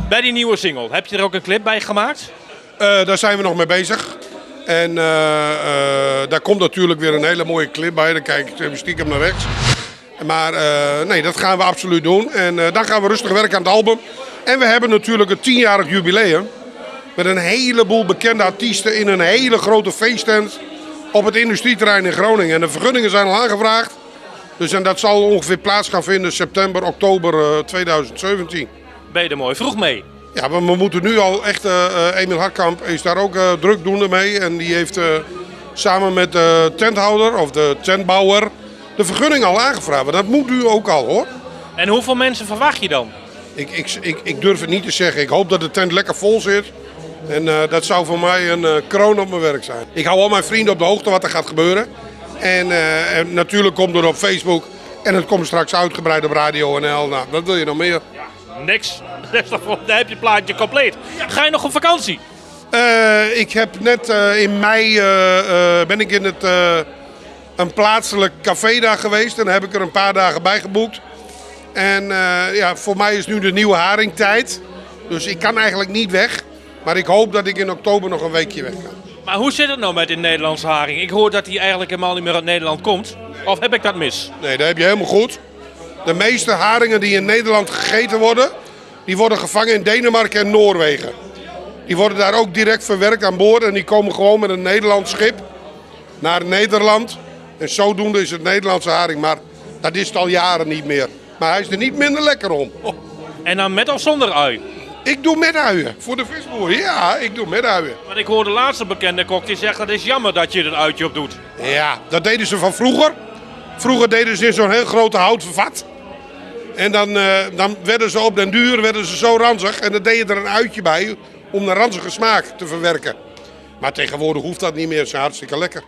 Bij die nieuwe single, heb je er ook een clip bij gemaakt? Daar zijn we nog mee bezig. En daar komt natuurlijk weer een hele mooie clip bij. Dan kijk ik even stiekem naar rechts. Maar nee, dat gaan we absoluut doen. En dan gaan we rustig werken aan het album. En we hebben natuurlijk het 10-jarig jubileum. Met een heleboel bekende artiesten in een hele grote feesttent op het industrieterrein in Groningen. En de vergunningen zijn al aangevraagd. Dus en dat zal ongeveer plaats gaan vinden september, oktober 2017. Ben je er mooi vroeg mee? Ja, maar we moeten nu al echt, Emil Hartkamp is daar ook druk doende mee. En die heeft samen met de tenthouder of de tentbouwer de vergunning al aangevraagd. Maar dat moet u ook al, hoor. En hoeveel mensen verwacht je dan? Ik durf het niet te zeggen. Ik hoop dat de tent lekker vol zit. En dat zou voor mij een kroon op mijn werk zijn. Ik hou al mijn vrienden op de hoogte wat er gaat gebeuren. En natuurlijk komt er op Facebook. En het komt straks uitgebreid op Radio NL. Nou, wat wil je nog meer? Niks. Dan heb je het plaatje compleet. Ga je nog op vakantie? Ik heb net in mei ben ik in een plaatselijk café daar geweest. En daar heb ik er een paar dagen bij geboekt. En ja, voor mij is nu de nieuwe haringtijd. Dus ik kan eigenlijk niet weg. Maar ik hoop dat ik in oktober nog een weekje weg kan. Maar hoe zit het nou met die Nederlandse haring? Ik hoor dat die eigenlijk helemaal niet meer uit Nederland komt. Of heb ik dat mis? Nee, dat heb je helemaal goed. De meeste haringen die in Nederland gegeten worden, die worden gevangen in Denemarken en Noorwegen. Die worden daar ook direct verwerkt aan boord en die komen gewoon met een Nederlands schip naar Nederland. En zodoende is het Nederlandse haring, maar dat is het al jaren niet meer. Maar hij is er niet minder lekker om. En dan met of zonder ui? Ik doe met uien. Voor de visboer, ja, ik doe met uien. Want ik hoor de laatste bekende kok die zegt dat is jammer dat je er een uitje op doet. Ja, dat deden ze van vroeger. Vroeger deden ze in zo'n heel grote houten vat. En dan werden ze op den duur zo ranzig. En dan deed je er een uitje bij om de ranzige smaak te verwerken. Maar tegenwoordig hoeft dat niet meer. Ze zijn hartstikke lekker.